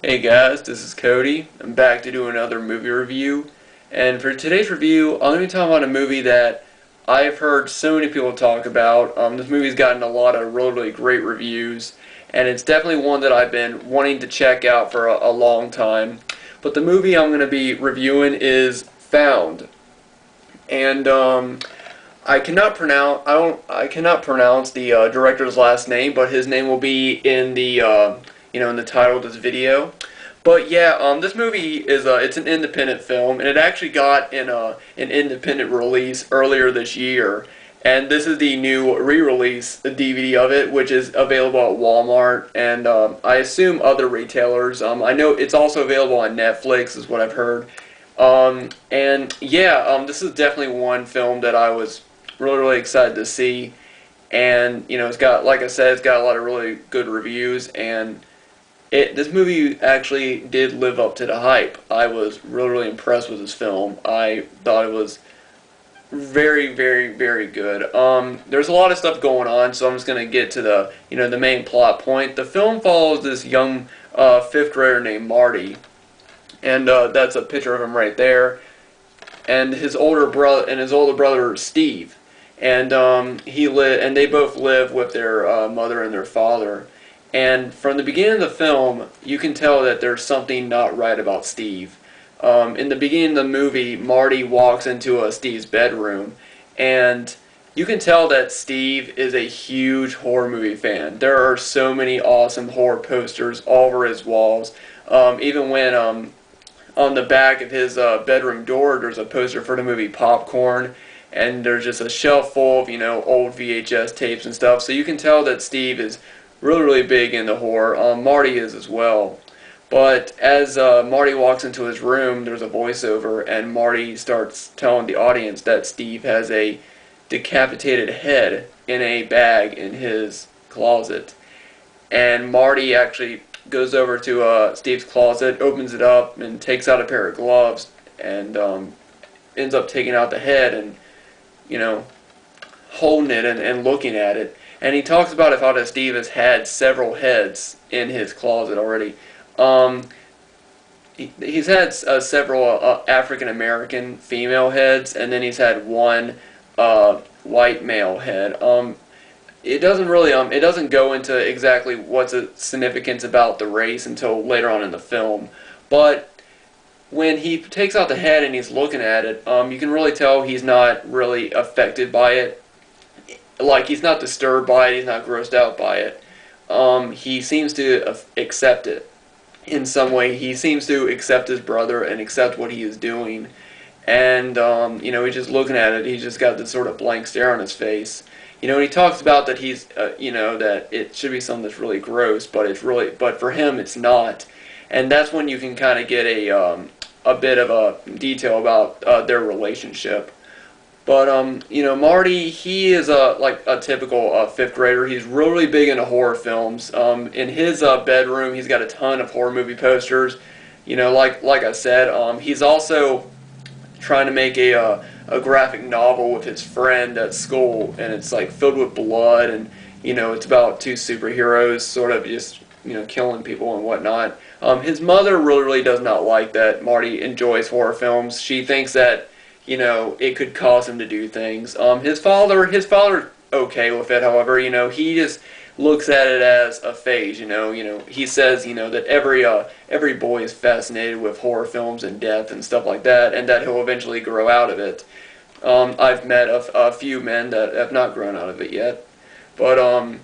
Hey guys, this is Cody. I'm back to do another movie review. And for today's review, I'm going to be talking about a movie that I've heard so many people talk about. This movie's gotten a lot of really great reviews, and it's definitely one that I've been wanting to check out for a long time. But the movie I'm going to be reviewing is Found. And I cannot pronounce the director's last name, but his name will be in the in the title of this video. But yeah, this movie is it's an independent film, and it actually got an independent release earlier this year. And this is the new re-release DVD of it, which is available at Walmart and I assume other retailers. I know it's also available on Netflix, is what I've heard. And yeah, this is definitely one film that I was really excited to see. And it's got, like I said, it's got a lot of really good reviews, and this movie actually did live up to the hype. I was really impressed with this film. I thought it was very good. There's a lot of stuff going on, so I'm just gonna get to the main plot point. The film follows this young fifth grader named Marty, and that's a picture of him right there. And his older brother Steve, and they both live with their mother and their father. And from the beginning of the film, you can tell that there's something not right about Steve. In the beginning of the movie, Marty walks into Steve's bedroom, and you can tell that Steve is a huge horror movie fan. There are so many awesome horror posters all over his walls. Even when on the back of his bedroom door, there's a poster for the movie Popcorn, and there's just a shelf full of old VHS tapes and stuff. So you can tell that Steve is really big into horror. Marty is as well. But as Marty walks into his room, there's a voiceover, and Marty starts telling the audience that Steve has a decapitated head in a bag in his closet. And Marty actually goes over to Steve's closet, opens it up, and takes out a pair of gloves, and ends up taking out the head and, holding it and looking at it. And he talks about how Steve has had several heads in his closet already. He's had several African American female heads, and then he's had one white male head. It doesn't go into exactly what's the significance about the race until later on in the film, but when he takes out the head and he's looking at it, you can really tell he's not really affected by it. Like, he's not disturbed by it, he's not grossed out by it. He seems to accept it in some way. He seems to accept his brother and accept what he is doing. And, he's just looking at it, he's just got this sort of blank stare on his face. And he talks about that that it should be something that's really gross, but for him it's not. And that's when you can kind of get a bit of a detail about their relationship. But Marty, he is like a typical fifth grader. He's really big into horror films. In his bedroom, he's got a ton of horror movie posters. Like I said, he's also trying to make a graphic novel with his friend at school, and it's like filled with blood, and it's about two superheroes sort of just killing people and whatnot. His mother really does not like that Marty enjoys horror films. She thinks that it could cause him to do things. His father okay with it. However, he just looks at it as a phase. He says that every boy is fascinated with horror films and death and stuff like that, and that he'll eventually grow out of it. I've met a few men that have not grown out of it yet, but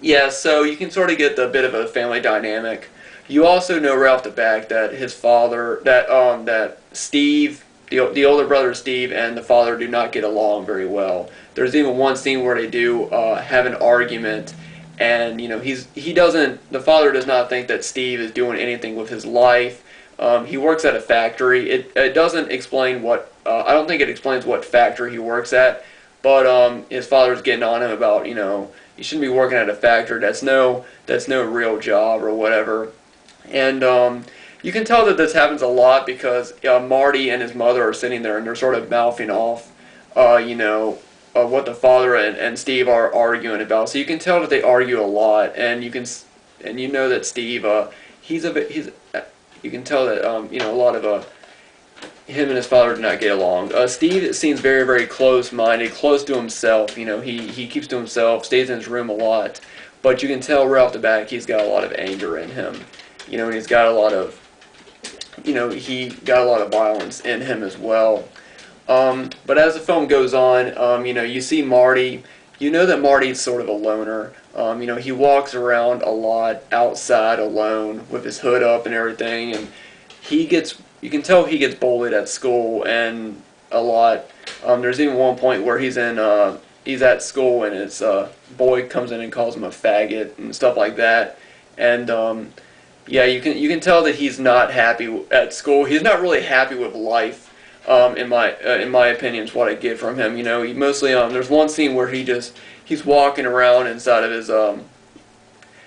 yeah. So you can sort of get the bit of a family dynamic. You also know right off the bat that his father, that Steve, the older brother Steve, and the father do not get along very well. There's even one scene where they do have an argument, and the father does not think that Steve is doing anything with his life. He works at a factory. It doesn't explain I don't think it explains what factory he works at, but his father's getting on him about you shouldn't be working at a factory. That's no real job or whatever. And you can tell that this happens a lot because Marty and his mother are sitting there and they're sort of mouthing off, what the father and Steve are arguing about. So you can tell that they argue a lot, and you know that Steve, he's you can tell that a lot of him and his father do not get along. Steve seems very, very close-minded, close to himself. He keeps to himself, stays in his room a lot, but you can tell right off the bat he's got a lot of anger in him. And he's got a lot of, he got a lot of violence in him as well. But as the film goes on, you see Marty. You know that Marty's sort of a loner. He walks around a lot outside alone with his hood up and everything, and you can tell he gets bullied at school and a lot. There's even one point where he's at school and his boy comes in and calls him a faggot and stuff like that. And yeah, you can tell that he's not happy at school. He's not really happy with life. In my opinion, is what I get from him. He mostly there's one scene where he's walking around inside of his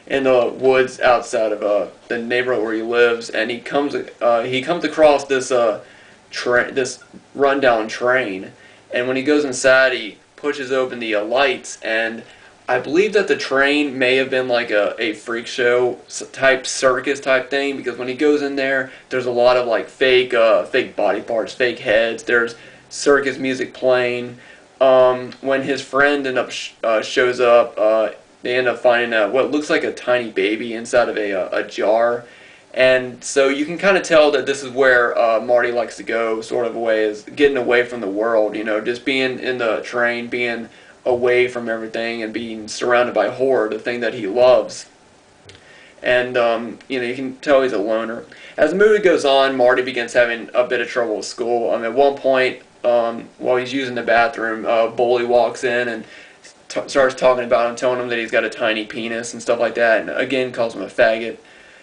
in the woods outside of the neighborhood where he lives, and he comes across this this rundown train, and when he goes inside, he pushes open the lights, and I believe that the train may have been like a freak show type circus type thing, because when he goes in there, there's a lot of like fake body parts, fake heads. There's circus music playing. When his friend shows up, they end up finding what looks like a tiny baby inside of a jar. And so you can kind of tell that this is where Marty likes to go, sort of away, is getting away from the world, just being in the train, being away from everything and being surrounded by horror, the thing that he loves. And, you can tell he's a loner. As the movie goes on, Marty begins having a bit of trouble with school. At one point, while he's using the bathroom, a bully walks in and starts talking about him, telling him that he's got a tiny penis and stuff like that, and again calls him a faggot.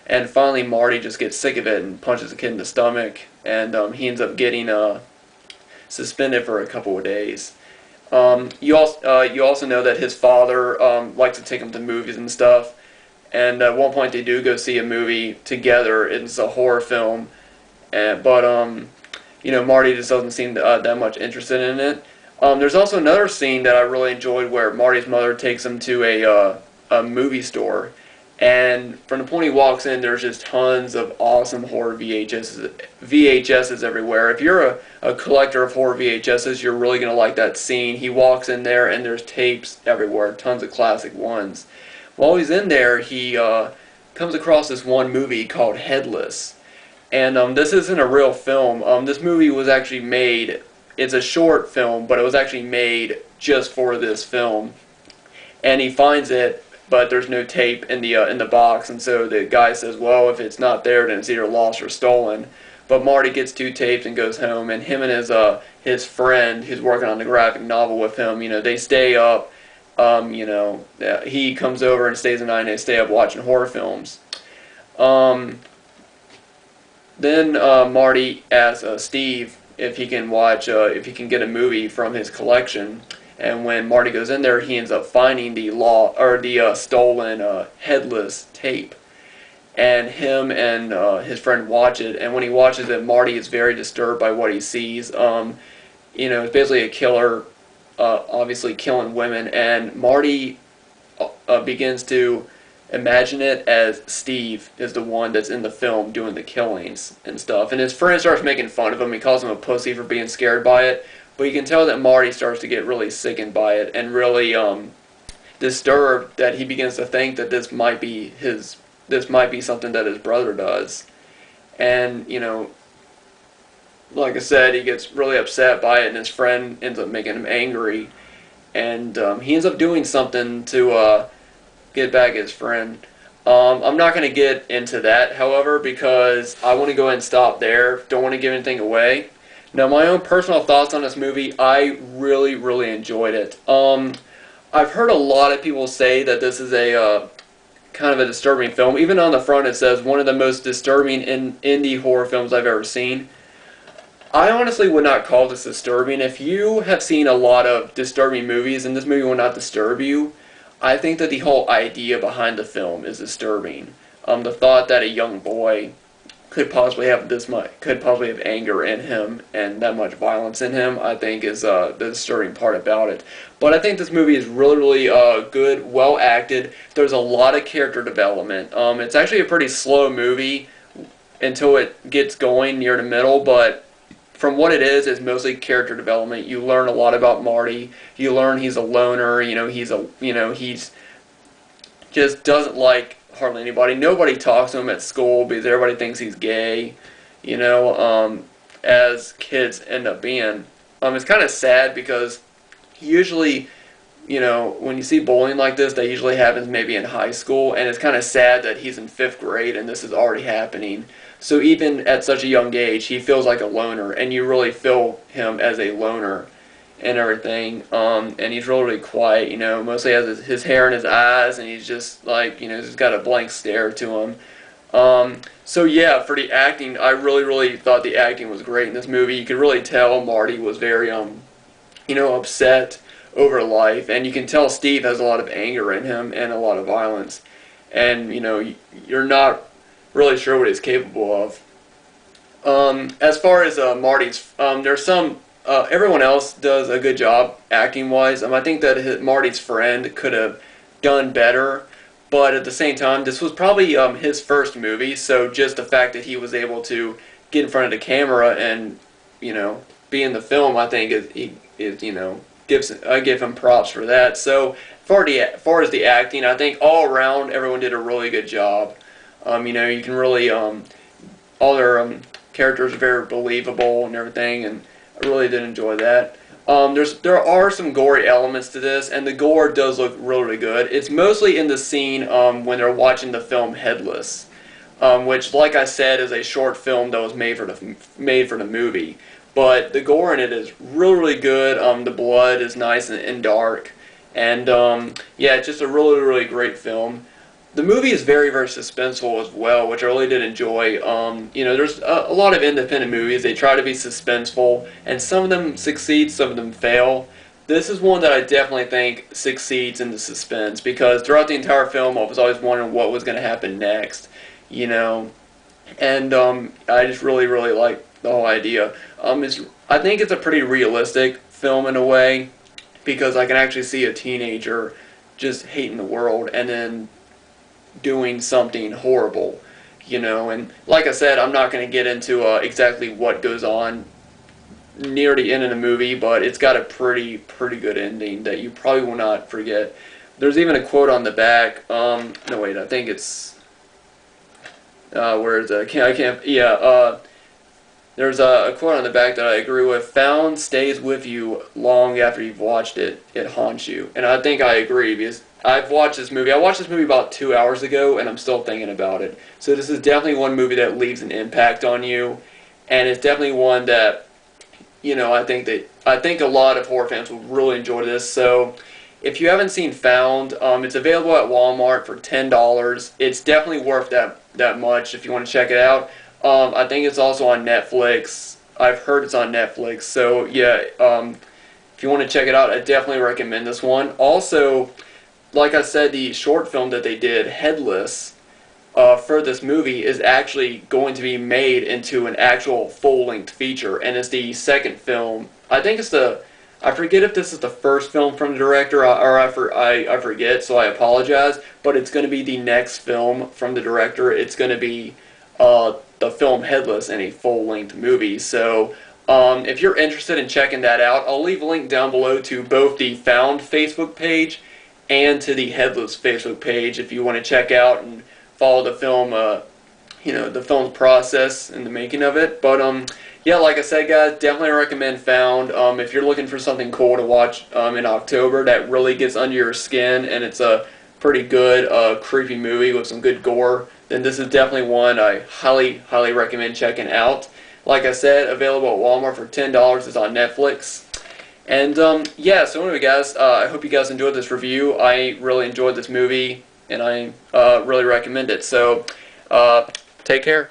And finally, Marty just gets sick of it and punches the kid in the stomach, and he ends up getting suspended for a couple of days. You also know that his father likes to take him to movies and stuff, and at one point they do go see a movie together. It's a horror film, but Marty just doesn't seem that much interested in it. There's also another scene that I really enjoyed where Marty's mother takes him to a movie store. And from the point he walks in, there's just tons of awesome horror VHSs everywhere. If you're a collector of horror VHSs, you're really going to like that scene. He walks in there, and there's tapes everywhere, tons of classic ones. While he's in there, he comes across this one movie called Headless. And this isn't a real film. This movie was actually made, it's a short film, but it was actually made just for this film. And he finds it, but there's no tape in the box, and so the guy says, well, if it's not there, then it's either lost or stolen. But Marty gets 2 tapes and goes home, and him and his friend who's working on the graphic novel with him, they stay up. He comes over and stays the night, and they stay up watching horror films. Then Marty asks Steve if he can get a movie from his collection. And when Marty goes in there, he ends up finding the stolen Headless tape. And him and his friend watch it. And when he watches it, Marty is very disturbed by what he sees. It's basically a killer, obviously killing women. And Marty begins to imagine it as Steve is the one that's in the film doing the killings and stuff. And his friend starts making fun of him. He calls him a pussy for being scared by it. But you can tell that Marty starts to get really sickened by it and really disturbed, that he begins to think that this might be something that his brother does. And, like I said, he gets really upset by it, and his friend ends up making him angry. And he ends up doing something to get back his friend. I'm not going to get into that, however, because I want to go ahead and stop there. Don't want to give anything away. Now, my own personal thoughts on this movie, I really, really enjoyed it. I've heard a lot of people say that this is a kind of a disturbing film. Even on the front it says, one of the most disturbing indie horror films I've ever seen. I honestly would not call this disturbing. If you have seen a lot of disturbing movies and this movie will not disturb you, I think that the whole idea behind the film is disturbing. The thought that a young boy could possibly have anger in him and that much violence in him, I think is the disturbing part about it. But I think this movie is really, really good, well acted. There's a lot of character development. It's actually a pretty slow movie until it gets going near the middle, but from what it is mostly character development. You learn a lot about Marty. You learn he's a loner. He's just doesn't like hardly anybody. Nobody talks to him at school because everybody thinks he's gay, as kids end up being. It's kind of sad because usually, when you see bullying like this, that usually happens maybe in high school, and it's kind of sad that he's in 5th grade and this is already happening. So even at such a young age, he feels like a loner, and you really feel him as a loner and everything. And he's really, really quiet, mostly has his hair in his eyes, and he's just like, just got a blank stare to him. So yeah, for the acting, I really, really thought the acting was great in this movie. You could really tell Marty was very, upset over life, and you can tell Steve has a lot of anger in him and a lot of violence, and you're not really sure what he's capable of. As far as Marty's, there's some everyone else does a good job acting wise. I think that Marty's friend could have done better, but at the same time, this was probably his first movie, so just the fact that he was able to get in front of the camera and be in the film, I think I give him props for that. So as far as the acting, I think all around everyone did a really good job. You can really all their characters are very believable and everything, and I really did enjoy that. There are some gory elements to this, and the gore does look really, really good. It's mostly in the scene when they're watching the film Headless, which, like I said, is a short film that was made for the movie. But the gore in it is really, really good. The blood is nice and dark, and yeah, it's just a really, really great film. The movie is very, very suspenseful as well, which I really did enjoy. There's a lot of independent movies. They try to be suspenseful, and some of them succeed, some of them fail. This is one that I definitely think succeeds in the suspense, because throughout the entire film, I was always wondering what was going to happen next, and I just really, really like the whole idea. I think it's a pretty realistic film in a way, because I can actually see a teenager just hating the world and then doing something horrible, and like I said, I'm not going to get into exactly what goes on near the end of the movie, but it's got a pretty good ending that you probably will not forget. There's even a quote on the back, no wait, I think it's, where is it, I can't, yeah, there's a quote on the back that I agree with. Found stays with you long after you've watched it. It haunts you. And I think I agree, because I've watched this movie. I watched this movie about 2 hours ago, and I'm still thinking about it. So this is definitely one movie that leaves an impact on you, and it's definitely one that, I think a lot of horror fans will really enjoy this. So if you haven't seen Found, it's available at Walmart for $10. It's definitely worth that much if you want to check it out. I think it's also on Netflix. I've heard it's on Netflix. So yeah, if you want to check it out, I definitely recommend this one. Also, like I said, the short film that they did, Headless, for this movie is actually going to be made into an actual full-length feature, and it's the second film. I think it's I forget if this is the first film from the director, or I forget, so I apologize, but it's going to be the next film from the director. It's going to be the film Headless in a full-length movie. So if you're interested in checking that out, I'll leave a link down below to both the Found Facebook page and to the Headless Facebook page if you want to check out and follow the film, the film's process and the making of it. But yeah, like I said, guys, definitely recommend Found. If you're looking for something cool to watch in October that really gets under your skin, and it's a pretty good, creepy movie with some good gore, then this is definitely one I highly, highly recommend checking out. Like I said, available at Walmart for $10. It's on Netflix. And yeah, so anyway, guys, I hope you guys enjoyed this review. I really enjoyed this movie, and I really recommend it. So take care.